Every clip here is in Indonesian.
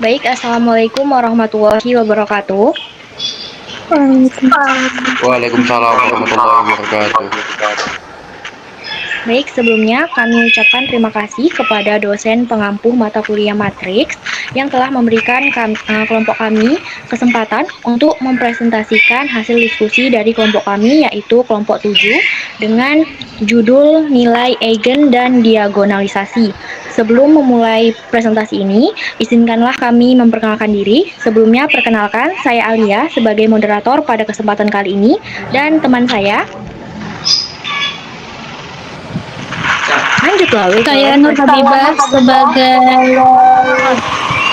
Baik, Assalamualaikum warahmatullahi wabarakatuh. Waalaikumsalam. Waalaikumsalam warahmatullahi wabarakatuh. Baik, sebelumnya kami ucapkan terima kasih kepada dosen pengampu mata kuliah Matriks yang telah memberikan kelompok kami kesempatan untuk mempresentasikan hasil diskusi dari kelompok kami, yaitu kelompok 7 dengan judul nilai eigen dan diagonalisasi. Sebelum memulai presentasi ini, izinkanlah kami memperkenalkan diri. Sebelumnya, perkenalkan, saya Alia sebagai moderator pada kesempatan kali ini, dan teman saya lanjut lalu. Saya Nur Habibah sebagai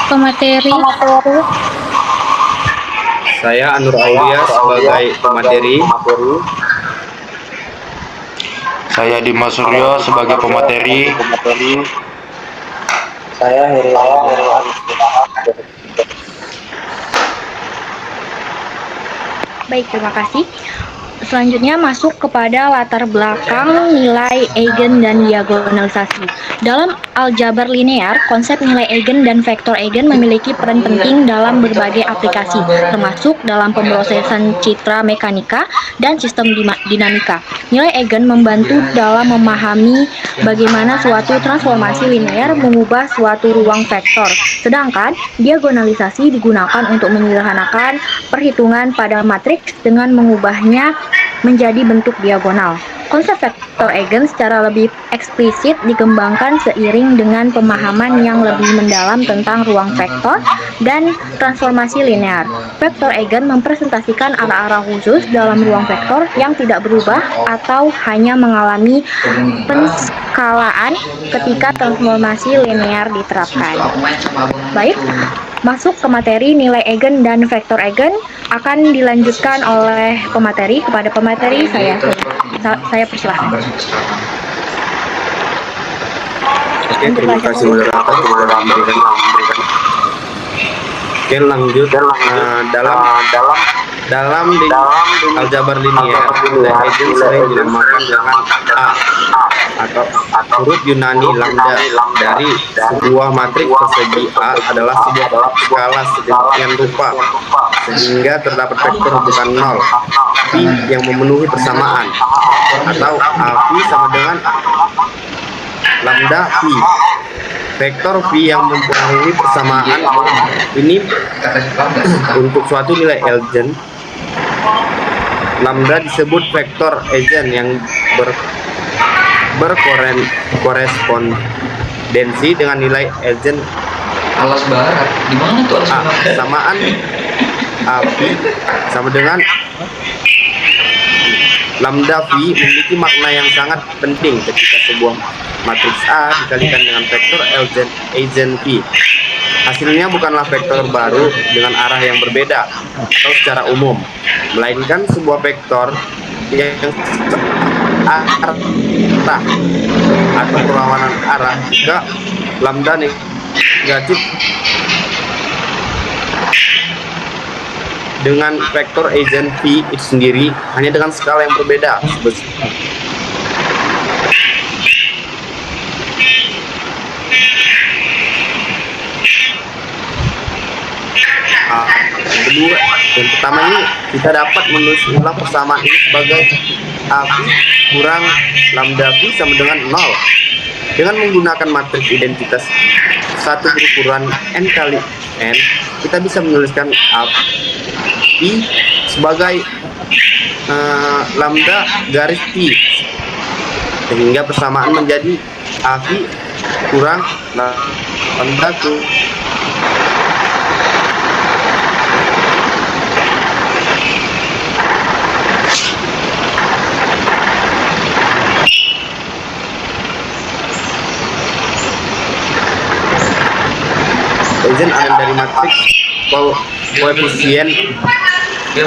pemateri. Saya Anur Aulia sebagai pemateri. Saya Dimas Suryo sebagai pemateri. Saya Heri. Baik, terima kasih. Selanjutnya masuk kepada latar belakang nilai eigen dan diagonalisasi. Dalam aljabar linear, konsep nilai eigen dan vektor eigen memiliki peran penting dalam berbagai aplikasi, termasuk dalam pemrosesan citra mekanika dan sistem dinamika. Nilai eigen membantu dalam memahami bagaimana suatu transformasi linear mengubah suatu ruang vektor, sedangkan diagonalisasi digunakan untuk menyederhanakan perhitungan pada matriks dengan mengubahnya menjadi bentuk diagonal. Konsep vektor eigen secara lebih eksplisit dikembangkan seiring dengan pemahaman yang lebih mendalam tentang ruang vektor dan transformasi linear. Vektor eigen mempresentasikan arah-arah khusus dalam ruang vektor yang tidak berubah atau hanya mengalami penskalaan ketika transformasi linear diterapkan. Baik, masuk ke materi nilai eigen dan vektor eigen akan dilanjutkan oleh pemateri. Kepada pemateri saya persilahkan. Oke, terima kasih moderator telah memberikan. Oke, lanjut. Dalam aljabar linear, nilai eigen sering dinamakan dengan A atau huruf Yunani lambda. Dari sebuah matriks persegi A adalah sebuah skala sedemikian rupa sehingga terdapat vektor bukan 0 pi yang memenuhi persamaan, atau A pi sama dengan lambda pi. Vektor pi yang mempengaruhi persamaan ini untuk suatu nilai eigen lambda disebut vektor eigen yang berkorespondensi dengan nilai eigen Alas barat. Di mana tuh alas A. barat? Samaan A pi sama dengan lambda phi memiliki makna yang sangat penting ketika sebuah matriks A dikalikan dengan vektor eigen phi. Hasilnya bukanlah vektor baru dengan arah yang berbeda atau secara umum, melainkan sebuah vektor yang arah atau perlawanan arah jika lambda negatif dengan vektor eigen phi itu sendiri, hanya dengan skala yang berbeda. Yang pertama ini kita dapat menulis ulang persamaan ini sebagai A pi kurang lambda pi sama dengan 0. Dengan menggunakan matriks identitas satu berukuran n kali n, kita bisa menuliskan A pi sebagai lambda garis pi, sehingga persamaan menjadi A pi kurang lambda eigen ada dari matriks koefisien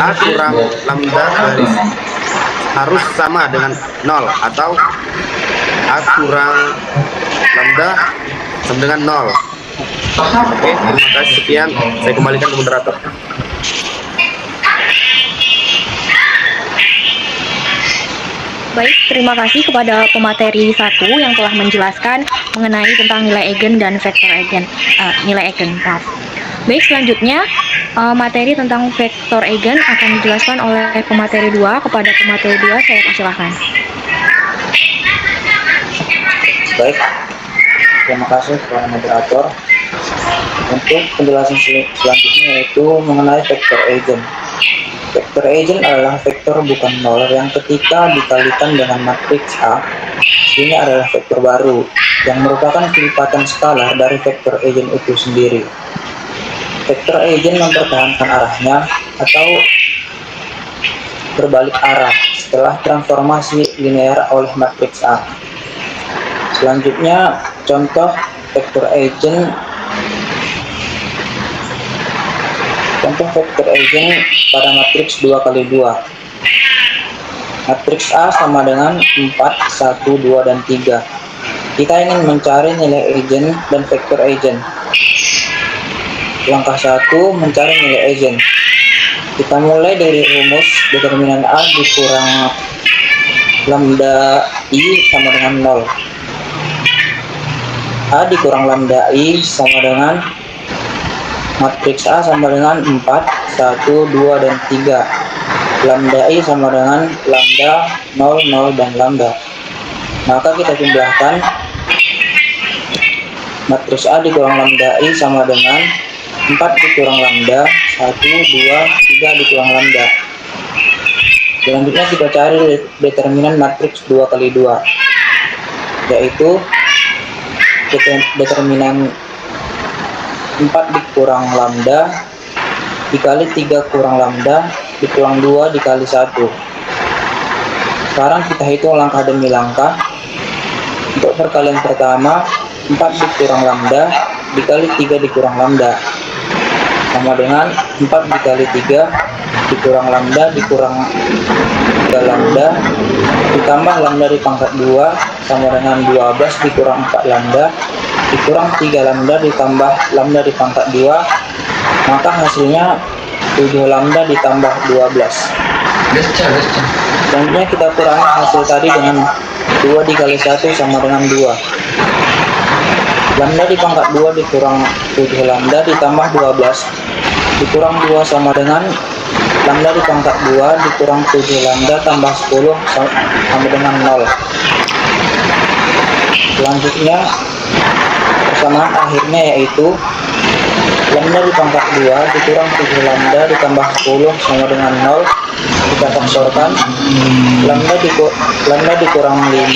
A kurang lambda garis harus sama dengan 0, atau A kurang lambda sama dengan 0. Oke, terima kasih. Sekian, saya kembalikan ke moderator. Baik, terima kasih kepada pemateri 1 yang telah menjelaskan mengenai tentang nilai eigen dan vektor eigen, nilai eigen, maaf. Baik, selanjutnya materi tentang vektor eigen akan dijelaskan oleh pemateri 2. Kepada pemateri 2 saya persilahkan. Baik, terima kasih kepada moderator. Untuk penjelasan selanjutnya yaitu mengenai vektor eigen. Vektor eigen adalah vektor bukan nol yang ketika dikalikan dengan matriks A, ini adalah vektor baru yang merupakan kelipatan skalar dari vektor eigen itu sendiri. Vektor eigen mempertahankan arahnya atau berbalik arah setelah transformasi linear oleh matriks A. Selanjutnya, contoh vektor eigen pada matriks 2x2. Matriks A sama dengan 4, 1, 2, dan 3. Kita ingin mencari nilai eigen dan vektor eigen. Langkah 1, mencari nilai eigen. Kita mulai dari rumus determinan A dikurang lambda I sama dengan 0. A dikurang lambda I sama dengan matriks A sama dengan 4, 1, 2, dan 3. Lambda I sama dengan lambda, 0, 0, dan lambda. Maka kita jumlahkan matriks A dikurang lambda I sama dengan 4 dikurang lambda, 1, 2, 3 dikurang lambda. Selanjutnya kita cari determinan matriks 2x2, yaitu determinan 4 dikurang lambda dikali 3 kurang lambda dikurang 2 dikali 1. Sekarang kita hitung langkah demi langkah. Untuk perkalian pertama, 4 dikurang lambda dikali 3 dikurang lambda sama dengan 4 dikali 3 dikurang lambda dikurang 3 lambda ditambah lambda di pangkat 2 sama dengan 12 dikurang 4 lambda dikurang 3 lambda ditambah lambda di pangkat 2, maka hasilnya 7 lambda ditambah 12. Selanjutnya kita kurangi hasil tadi dengan 2 dikali 1 sama dengan 2. Lambda di pangkat 2 dikurang 7 lambda ditambah 12 dikurang 2 sama dengan lambda di pangkat 2 dikurang 7 lambda tambah 10 sama dengan 0. Selanjutnya persamaan akhirnya yaitu lambda di pangkat 2 dikurang 7 lambda ditambah 10 sama dengan 0. Kita faktorkan lambda dikurang 5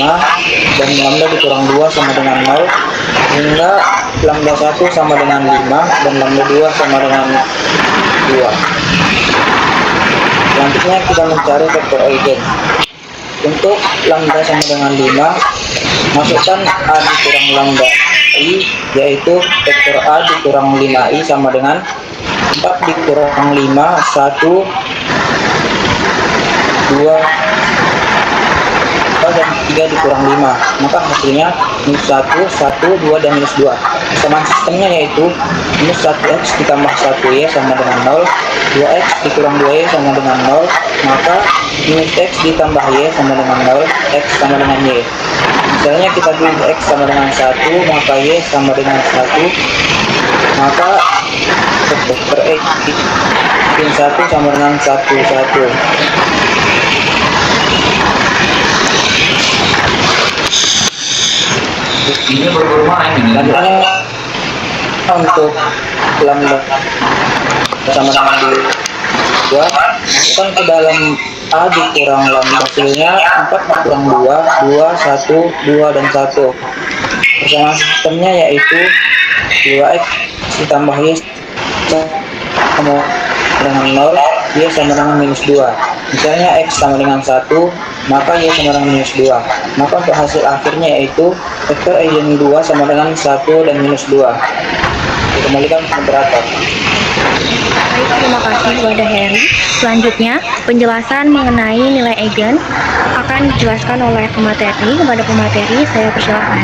dan lambda dikurang 2 sama dengan 0 hingga lambda 1 sama dengan 5 dan lambda 2 sama dengan 2. Selanjutnya kita mencari vektor eigen. Untuk lambda sama dengan 5, masukkan A dikurang lambda I, yaitu vektor A dikurang 5I sama dengan 4 dikurang 5, 1, 2, dan 3 dikurang 5. Maka hasilnya minus 1, 1, 2, dan minus 2. Persamaan sistemnya yaitu minus 1x ditambah 1y sama dengan 0, 2x dikurang 2y sama dengan 0, maka minus x ditambah y sama dengan 0, x sama dengan y. Misalnya kita pilih x sama dengan 1, maka y sama dengan 1, maka vektor x 1 sama dengan 1, 1. Ini bermain ini. Selanjutnya untuk lambda sama dengan 2, masukkan ke dalam A dikurang lambda, hasilnya 4 dikurang 2, 2, 1, 2, dan 1. Persamaan sistemnya yaitu 2x ditambah y sama dengan 0, y sama dengan minus 2. Misalnya x sama dengan 1, maka y sama dengan minus 2. Maka untuk hasil akhirnya yaitu vektor eigen 2 sama dengan 1 dan minus 2. Dikembalikan ke moderator. Baik, terima kasih kepada Heri. Selanjutnya, penjelasan mengenai nilai eigen akan dijelaskan oleh pemateri. Kepada pemateri, saya persilahkan.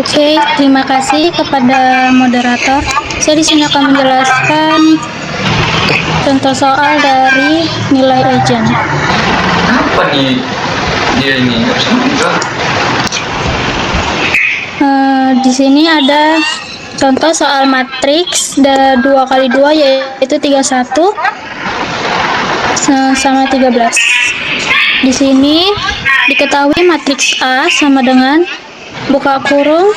Oke, terima kasih kepada moderator. Saya di sini akan menjelaskan contoh soal dari nilai eigen. Apa nih dia ini? Di sini ada contoh soal matriks 2 kali 2 yaitu 31 sama 13. Di sini diketahui matriks A sama dengan buka kurung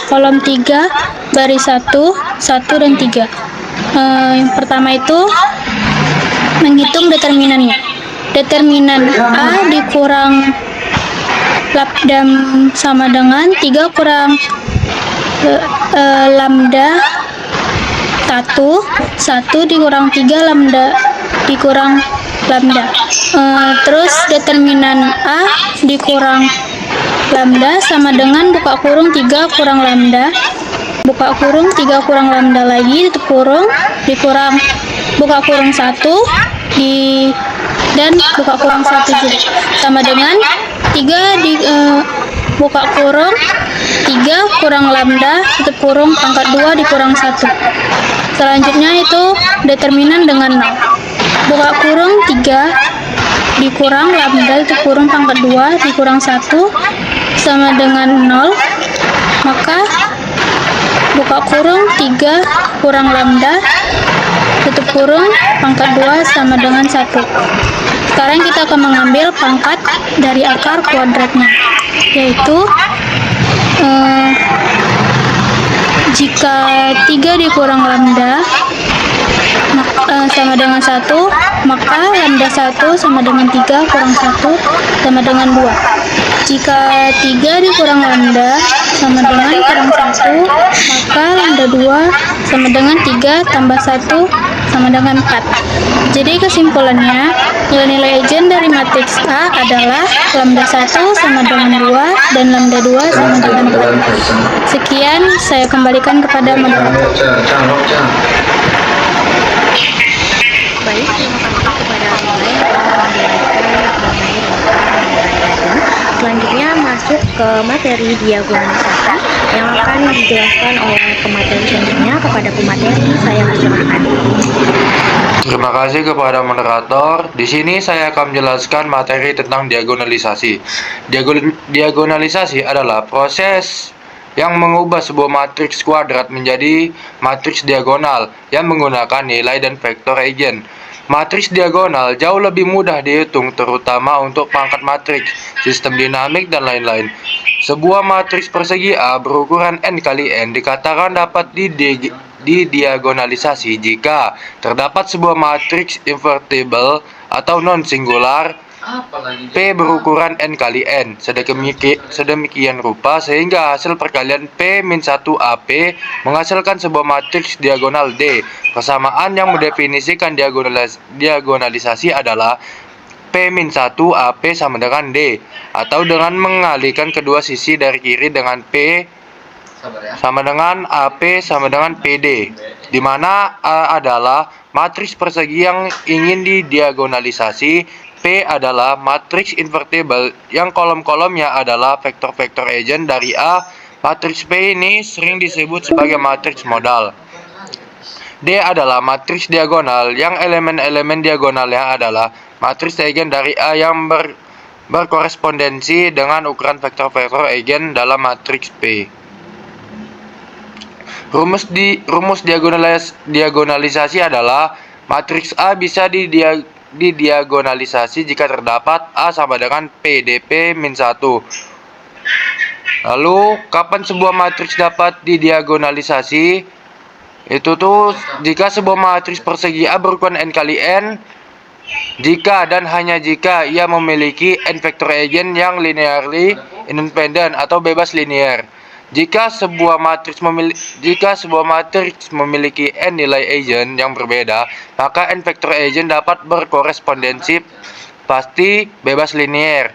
kolom 3 baris 1 dan 3. Yang pertama itu menghitung determinannya. Determinan A dikurang lambda sama dengan 3 kurang lambda 1 dikurang 3 lambda dikurang lambda. Terus determinan A dikurang lambda sama dengan buka kurung 3 kurang lambda, buka kurung 3 kurang lambda lagi, tutup kurung, dikurang buka kurung 1 dan buka kurung 1 juga sama dengan 3 buka kurung 3 kurang lambda, tutup kurung pangkat 2 dikurang 1. Selanjutnya itu determinan dengan 0. Buka kurung 3 dikurang lambda, tutup kurung pangkat 2 dikurang 1 sama dengan 0. Maka buka kurung 3 kurang lambda, tutup kurung pangkat 2 sama dengan 1. Sekarang kita akan mengambil pangkat dari akar kuadratnya, yaitu jika 3 dikurang lambda sama dengan 1, maka lambda 1 sama dengan 3 kurang 1 sama dengan 2. Jika 3 dikurang lambda sama dengan kurang 1, maka lambda 2 sama dengan 3 tambah 1 sama dengan 4. Jadi kesimpulannya, nilai-nilai eigen dari matriks A adalah lambda 1 sama dengan 2 dan lambda 2 sama dengan 4. Sekian, saya kembalikan kepada moderator. Baik, terima kasih kepada Anda yang telah menjelaskan mengenai eigen. Selanjutnya masuk ke materi diagonalisasi yang akan dijelaskan oleh pemateri selanjutnya. Kepada pemateri saya persilahkan. Terima kasih kepada moderator. Di sini saya akan menjelaskan materi tentang diagonalisasi. Diagonalisasi adalah proses yang mengubah sebuah matriks kuadrat menjadi matriks diagonal yang menggunakan nilai dan vektor eigen. Matriks diagonal jauh lebih mudah dihitung, terutama untuk pangkat matriks, sistem dinamik, dan lain-lain. Sebuah matriks persegi A berukuran n kali n dikatakan dapat didiagonalisasi jika terdapat sebuah matriks invertible atau non-singular P berukuran n kali n sedemikian rupa sehingga hasil perkalian P-1 AP menghasilkan sebuah matriks diagonal D. Persamaan yang mendefinisikan diagonalisasi adalah P-1 AP sama dengan D, atau dengan mengalihkan kedua sisi dari kiri dengan P sama dengan AP sama dengan PD, di mana A adalah matriks persegi yang ingin didiagonalisasi. P adalah matriks invertible yang kolom-kolomnya adalah vektor-vektor eigen dari A. Matriks P ini sering disebut sebagai matriks modal. D adalah matriks diagonal yang elemen-elemen diagonalnya adalah matriks eigen dari A yang berkorespondensi dengan ukuran vektor-vektor eigen dalam matriks P. Rumus diagonalisasi adalah matriks A bisa didiagonalisasi jika terdapat A sama dengan PDP-1. Lalu, kapan sebuah matriks dapat didiagonalisasi? Itu tuh jika sebuah matriks persegi A berukuran n kali n, jika dan hanya jika ia memiliki n vektor eigen yang linearly independent atau bebas linear. Jika sebuah matriks memiliki n nilai eigen yang berbeda, maka n vektor eigen dapat berkorespondensi pasti bebas linear.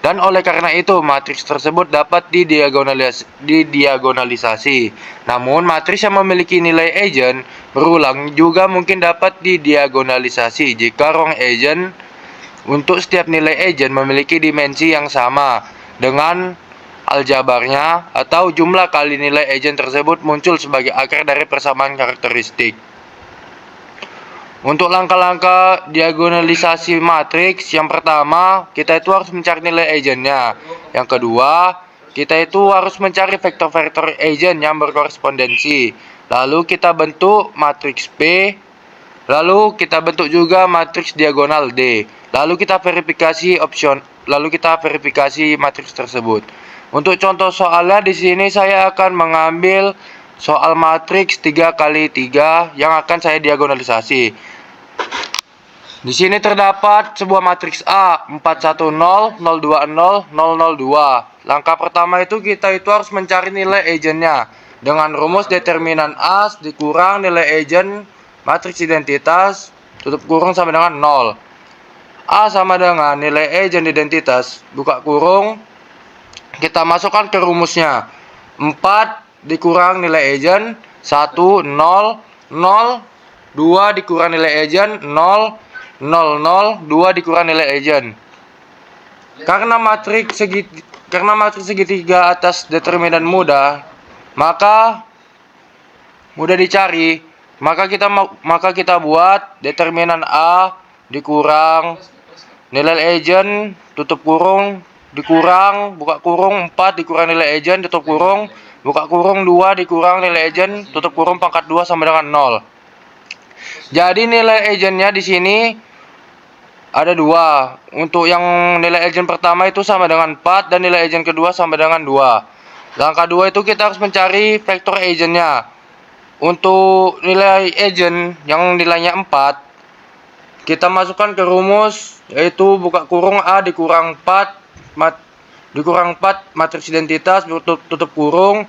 Dan oleh karena itu, matriks tersebut dapat didiagonalisasi. Namun, matriks yang memiliki nilai eigen berulang juga mungkin dapat didiagonalisasi jika rong eigen untuk setiap nilai eigen memiliki dimensi yang sama dengan aljabarnya, atau jumlah kali nilai eigen tersebut muncul sebagai akar dari persamaan karakteristik. Untuk langkah-langkah diagonalisasi matriks, yang pertama kita itu harus mencari nilai eigennya. Yang kedua, kita itu harus mencari vektor-vektor eigen yang berkorespondensi. Lalu kita bentuk matriks P. Lalu kita bentuk juga matriks diagonal D. Lalu kita verifikasi matriks tersebut. Untuk contoh soalnya di sini saya akan mengambil soal matriks 3x3 yang akan saya diagonalisasi. Di sini terdapat sebuah matriks A 410 020 002. Langkah pertama itu kita harus mencari nilai eigennya dengan rumus determinan A dikurang nilai eigen matriks identitas tutup kurung sama dengan 0. A sama dengan nilai eigen identitas buka kurung, kita masukkan ke rumusnya 4 dikurang nilai eigen 1 0 0 2 dikurang nilai eigen 0 0 0 2 dikurang nilai eigen. Karena matriks segitiga atas determinan mudah dicari, maka kita buat determinan A dikurang nilai eigen tutup kurung dikurang buka kurung 4 dikurang nilai eigen tutup kurung buka kurung 2 dikurang nilai eigen tutup kurung pangkat 2 sama dengan 0. Jadi nilai eigennya di sini ada 2. Untuk yang nilai eigen pertama itu sama dengan 4 dan nilai eigen kedua sama dengan 2. Langkah 2 itu kita harus mencari vektor eigennya. Untuk nilai eigen yang nilainya 4, kita masukkan ke rumus yaitu buka kurung A dikurang 4 matriks identitas tutup kurung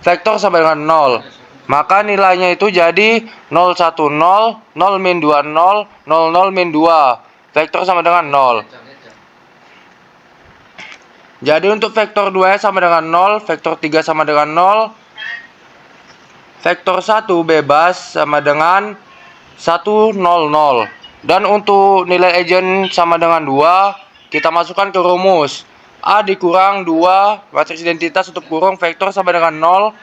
vektor sama dengan 0. Maka nilainya itu jadi 010 0 min 20 00 min 2. Vektor sama dengan 0. Jadi untuk vektor 2 sama dengan 0, vektor 3 sama dengan 0, vektor 1 bebas sama dengan 1 0 0. Dan untuk nilai eigen sama dengan 2, kita masukkan ke rumus A dikurang 2 matriks identitas tutup kurung vektor sama dengan 0.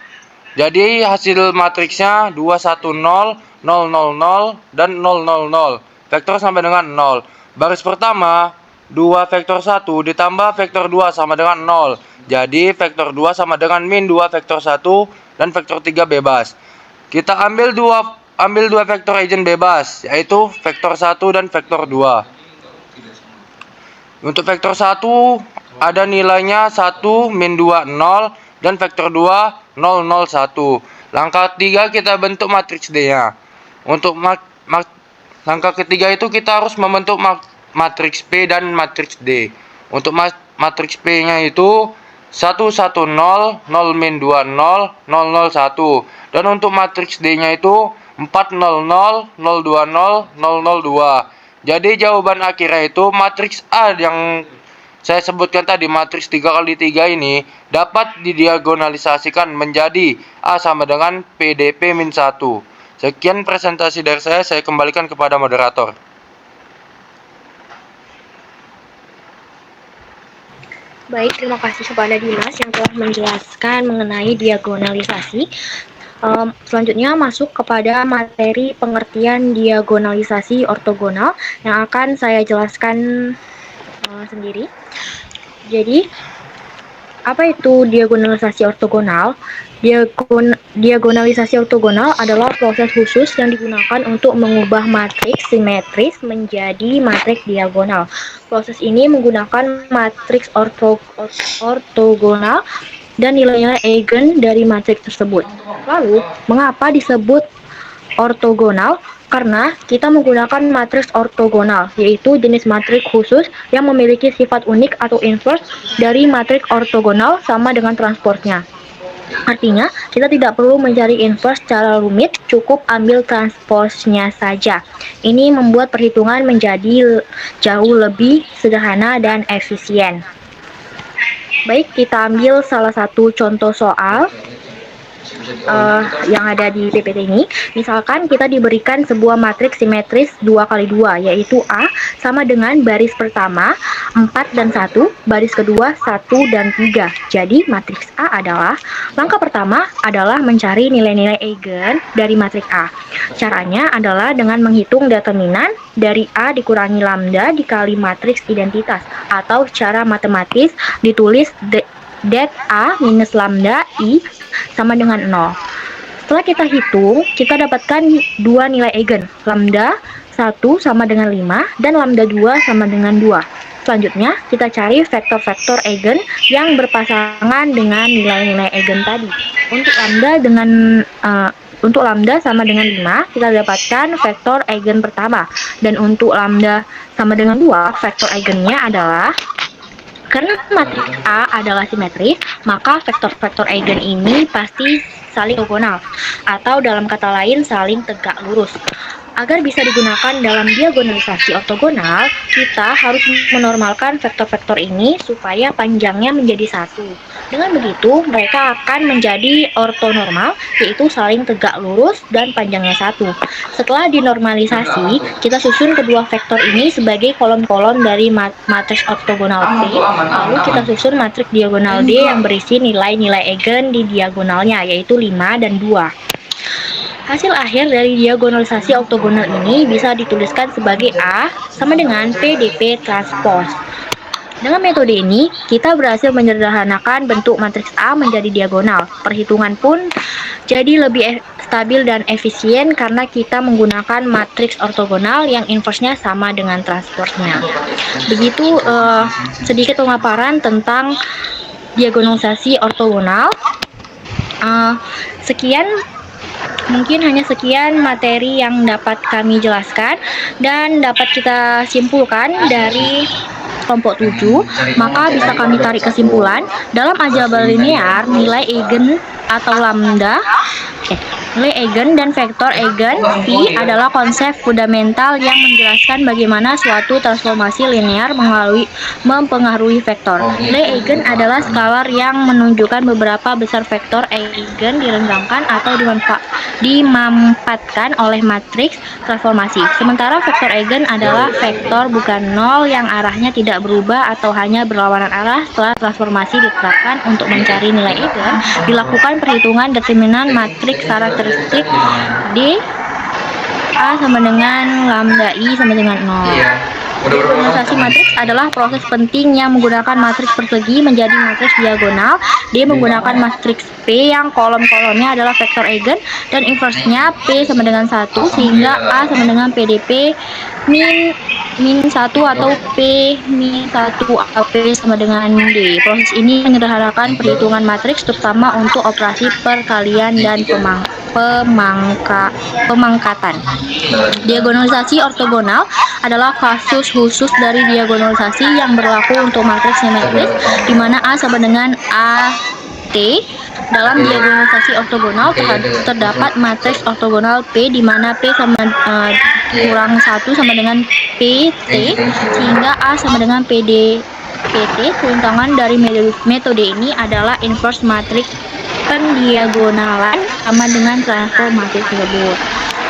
Jadi hasil matriksnya 210 000 dan 000. Vektor sama dengan 0. Baris pertama 2 vektor 1 ditambah vektor 2 sama dengan 0. Jadi vektor 2 sama dengan min 2 vektor 1 dan vektor 3 bebas. Kita ambil dua vektor eigen bebas, yaitu vektor 1 dan vektor 2. Untuk vektor 1 ada nilainya 1 min 2 0 dan vektor 2 0 0 1. Langkah 3 kita bentuk matriks D-nya. Untuk langkah ketiga itu kita harus membentuk matriks P dan matriks D. Untuk matriks P-nya itu 110 0 min 20 001. Dan untuk matriks D-nya itu 400 020 002. Jadi jawaban akhirnya itu matriks A yang saya sebutkan tadi, matriks 3x3 ini dapat didiagonalisasikan menjadi A sama dengan PDP min 1. Sekian presentasi dari saya kembalikan kepada moderator. Baik, terima kasih kepada Dimas yang telah menjelaskan mengenai diagonalisasi. Selanjutnya masuk kepada materi pengertian diagonalisasi ortogonal yang akan saya jelaskan sendiri. Jadi, apa itu diagonalisasi ortogonal? Diagonalisasi ortogonal adalah proses khusus yang digunakan untuk mengubah matriks simetris menjadi matriks diagonal. Proses ini menggunakan matriks ortogonal dan nilai-nilai eigen dari matriks tersebut. Lalu, mengapa disebut ortogonal? Karena kita menggunakan matriks ortogonal, yaitu jenis matriks khusus yang memiliki sifat unik atau inverse dari matriks ortogonal sama dengan transposnya. Artinya, kita tidak perlu mencari inverse secara rumit, cukup ambil transposnya saja. Ini membuat perhitungan menjadi jauh lebih sederhana dan efisien. Baik, kita ambil salah satu contoh soal yang ada di PPT ini. Misalkan kita diberikan sebuah matriks simetris 2x2, yaitu A sama dengan baris pertama 4 dan 1, baris kedua 1 dan 3. Jadi matriks A adalah, langkah pertama adalah mencari nilai-nilai eigen dari matriks A. Caranya adalah dengan menghitung determinan dari A dikurangi lambda dikali matriks identitas, atau secara matematis ditulis det A minus lambda I sama dengan 0. Setelah kita hitung, kita dapatkan dua nilai eigen, lambda 1 sama dengan 5 dan lambda 2 sama dengan 2. Selanjutnya, kita cari vektor-vektor eigen yang berpasangan dengan nilai-nilai eigen tadi. Untuk lambda sama dengan 5, kita dapatkan vektor eigen pertama. Dan untuk lambda sama dengan 2, vektor eigennya adalah, karena matriks A adalah simetris, maka vektor-vektor eigen ini pasti saling ortogonal, atau dalam kata lain saling tegak lurus. Agar bisa digunakan dalam diagonalisasi ortogonal, kita harus menormalkan vektor-vektor ini supaya panjangnya menjadi satu. Dengan begitu, mereka akan menjadi ortonormal, yaitu saling tegak lurus dan panjangnya satu. Setelah dinormalisasi, kita susun kedua vektor ini sebagai kolom-kolom dari matriks ortogonal P, lalu kita susun matriks diagonal D yang berisi nilai-nilai eigen di diagonalnya, yaitu 5 dan 2. Hasil akhir dari diagonalisasi ortogonal ini bisa dituliskan sebagai A sama dengan PDP transpose. Dengan metode ini, kita berhasil menyederhanakan bentuk matriks A menjadi diagonal. Perhitungan pun jadi lebih stabil dan efisien karena kita menggunakan matriks ortogonal yang inversnya sama dengan transposnya. Begitu sedikit pemaparan tentang diagonalisasi ortogonal. Mungkin hanya sekian materi yang dapat kami jelaskan dan dapat kita simpulkan dari kelompok 7. Maka bisa kami tarik kesimpulan, dalam aljabar linear nilai eigen atau nilai eigen dan vektor eigen phi adalah konsep fundamental yang menjelaskan bagaimana suatu transformasi linear mempengaruhi vektor. Nilai eigen adalah skalar yang menunjukkan beberapa besar vektor eigen direnggangkan atau dimampatkan oleh matriks transformasi. Sementara vektor eigen adalah vektor bukan nol yang arahnya tidak berubah atau hanya berlawanan arah. Setelah transformasi diterapkan untuk mencari nilai eigen, dilakukan perhitungan determinan matriks karakteristik D A sama dengan lambda I sama dengan 0. Diagonalisasi matriks adalah proses penting yang menggunakan matriks persegi menjadi matriks diagonal. D menggunakan matriks P yang kolom-kolomnya adalah vektor eigen dan inversnya P sama dengan 1 sehingga A sama dengan PDP min 1 atau P min 1 atau P sama dengan D. Proses ini menyederhanakan perhitungan matriks terutama untuk operasi perkalian dan pemangkatan. Diagonalisasi ortogonal adalah kasus khusus dari diagonalisasi yang berlaku untuk matriks simetris di mana A sama dengan AT. Dalam diagonalisasi ortogonal terdapat matriks ortogonal P di mana P sama kurang 1 sama dengan PT sehingga A sama dengan PT. Keuntungan dari metode ini adalah inverse matriks pendiagonalan sama dengan transformasi tersebut.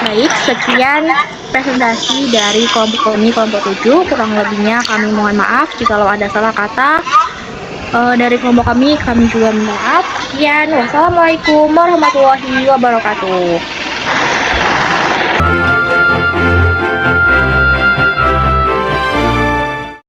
Baik, sekian presentasi dari kelompok 7. Kurang lebihnya kami mohon maaf jikalau ada salah kata. Dari kelompok kami juga minta maaf. Sekian, wassalamualaikum warahmatullahi wabarakatuh.